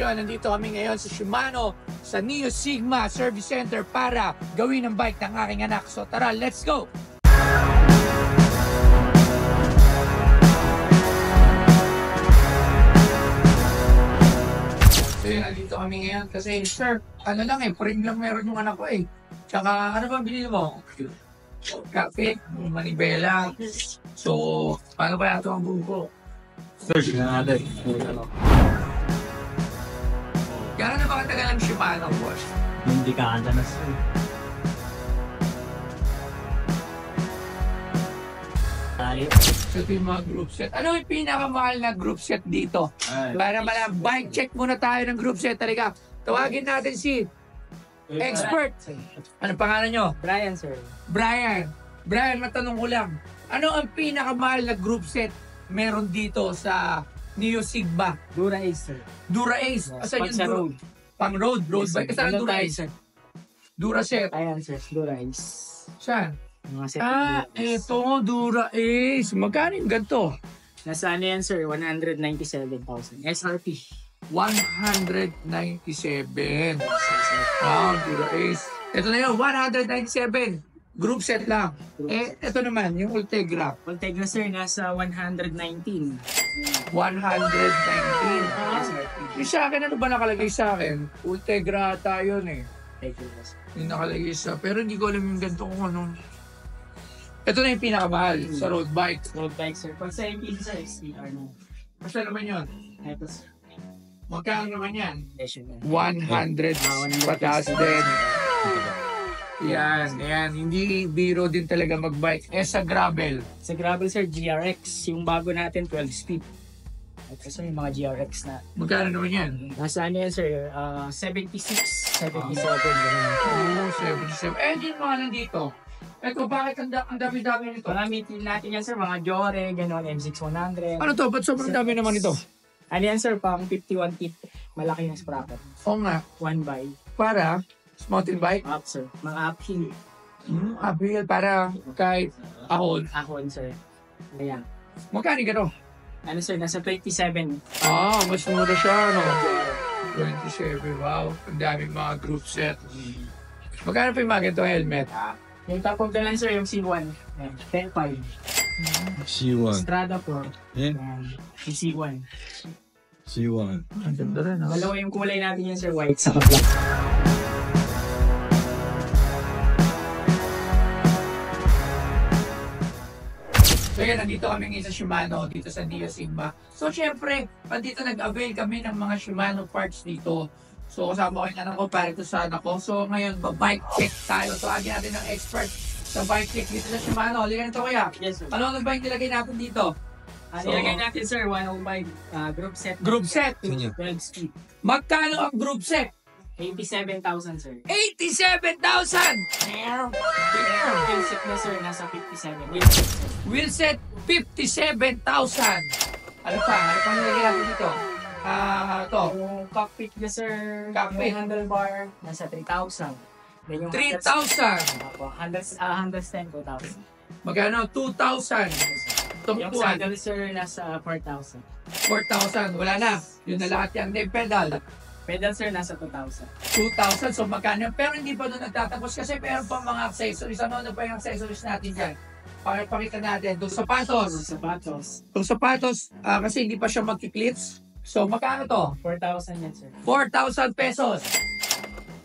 Nandito kami ngayon sa Shimano sa Neo Sigma Service Center para gawin ang bike ng aking anak. So tara, let's go! So yun, nandito kami ngayon kasi sir, ano lang frame lang meron yung anak ko Tsaka ano ba binili mo? Kape, manibela. So, paano ba ito ang buko? Search na natin. Gano'n na ba katagal ang Shimano, boss? Hindi ka anda na sir. So ito yung mga group set. Ano yung pinakamahal na group set dito? Para bike check muna tayo ng group set. Talaga, tawagin natin si expert. Ano pangalan nyo? Brian, sir. Brian. Brian, matanong ko lang. Ano ang pinakamahal na group set meron dito sa Neo Sigma? Dura Ace, sir. Dura Ace. Asan Pag yung sa Dura? road. Pang road Yes, bike. sir. Saan ang Ano Dura tayo, Ace? sir? Dura set. Ayan, sir. Dura Ace. Saan? Mga set. Ito, Dura Ace. Magkano yung ganito? Nasa ano yan, sir? 197,000. SRP. 197. Wow, Dura Ace. Ito na yun, 197. Group set lang. Ito naman, yung Ultegra. Ultegra, sir, nasa 119. 119. SRP. Yung sa akin, ano ba nakalagay sa akin? Ultegra tayo Ultegra, sir. Yung nakalagay sa... Pero hindi ko alam yung ganito kung anong... Ito na yung pinakamahal sa road bike. Road bike, sir. Pag sa 18, sir, STR na. Basta naman yun. Ito, sir. Magkano naman yan? Session na. 100 pataas din. Yan. Hindi biro din talaga mag-bike. Sa gravel. Sa gravel, sir, GRX. Yung bago natin, 12 speed. Ito, sir, yung mga GRX na. Magkano naman yan? Nasa ano yan, sir? 76, 77. Oo, 77. Hindi mga nandito. Ito, bakit ang dami-dami nito? Paramitin natin yan, sir. Mga Jore, gano'n, M6100. Ano to? Ba't sobrang dami naman ito? Ano yan, sir? Pang 51 tip. Malaki ng sprocket. Oo nga. 1 by. Para mountain bike? Up, sir. Mga uphill. Uphill para kahit ahon. Ahon, sir. Ayan. Magkano gano? Ano, sir? Nasa 27. Mas mura siya, no? 27, wow. Ang daming mga group set. Magkano pa yung mga ganito helmet? Yung top of the line, sir, yung C1. Ayan. 10.5. C1. Strada 4. Eh? Ayan. Yung C1. C1. Ang ganda rin, ha? Dalawa yung kulay natin yan, sir. White sa black. So yan, nandito kami ngayon sa Shimano, dito sa Neo Sigma. So syempre, dito nag-avail kami ng mga Shimano parts dito. So kasama ko yung anak ko para ito sa anak ko. So ngayon, bike check tayo. So agad natin ng expert sa bike check dito sa Shimano. Halika nito kuya. Yes, sir. Ano ang bike nilagay natin dito? Nilagay natin, sir, 105 group set. Group set. 12 speed. Magkano ang group set? 87,000, sir. 87,000! Wheel set na, sir, nasa 57. Wheel set, sir. Wheel set, 57,000! Ano pa? Ano pa nilagay natin dito? Ito. Yung cockpit niya, sir, Cockpit. yung handlebar, nasa 3,000. Then yung 3,000! handles 10, 2,000. Magkano? 2,000! Yung Tungkuan, saddle, sir, nasa 4,000. 4,000. Wala na. Yun na lahat yan. Then pedal, Pedal, sir, nasa 2,000. 2,000. So magkano? Pero hindi pa doon nagtatapos kasi meron pa mga accessories. Ano pa yung accessories natin dyan? Pakita natin. Itong sapatos. Sapatos, Itong sapatos, kasi hindi pa siya magkiklits. So magkano to? 4,000 yan, sir. 4,000 pesos.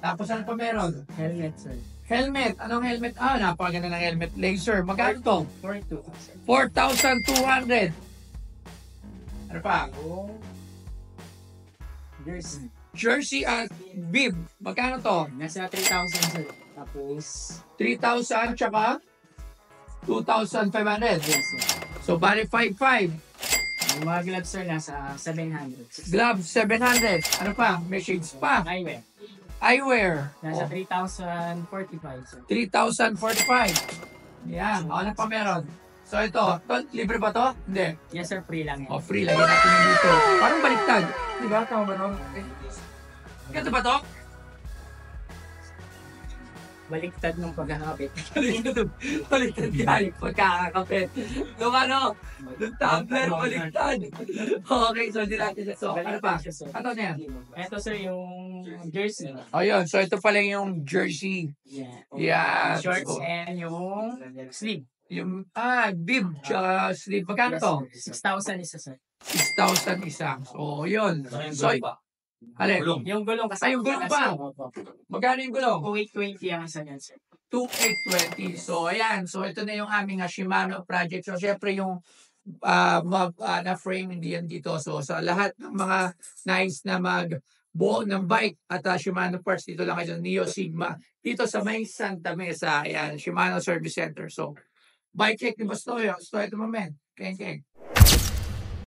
Tapos ano pa meron? Helmet, sir. Helmet. Anong helmet? Napakaganda ng helmet. Laser. Magkano to? 42,000. 4,200. Ano pa? Jersey. Jersey at bib. Magkano to? Nasa 3,000, sir. Tapos, 3,000 tsaka 2,500. yes, sir. So, bali 5,500. Yung mga gloves, sir, nasa 700. Gloves, 700. Ano pa? May shades pa. Eyewear. Eyewear. Nasa 3,045, sir. 3,045. Yan. Ano pa meron? So, ito. Libre ba to? Hindi. Yes, sir, free lang yan. Free. Lagyan natin yun dito. Parang baliktad. Di ba? Tama ba no? Ganito ba to? baliktad ng pagkakapit. Baliktad yan, pagkakakapit. Nung ano, nung tumbler, baliktad. Okay, so hindi natin siya. So, ano pa? Ano na yan? Ito sir, yung jersey. Ayun, so ito pala yung jersey. Yeah. Yeah. Shorts So, and yung sleeve. yung, bib, tsaka sleeve. Magkano to? 6,000 isa sir. 6,000 isa. So, yun. So, alin? Yung gulong kasi. Yung gulong pa. Magkano yung gulong? 2820 ang isa niyan sir. 2820. So, ayan. So, ito na yung aming Shimano project. So, syempre yung na frame hindi yan dito. So, sa lahat ng mga nice na buo ng bike at Shimano parts, dito lang kayo sa Neo Sigma. Dito sa may Santa Mesa. Ayan, Shimano Service Center. So, bike check ni Bastoyo. So, ito mo, men. Keng.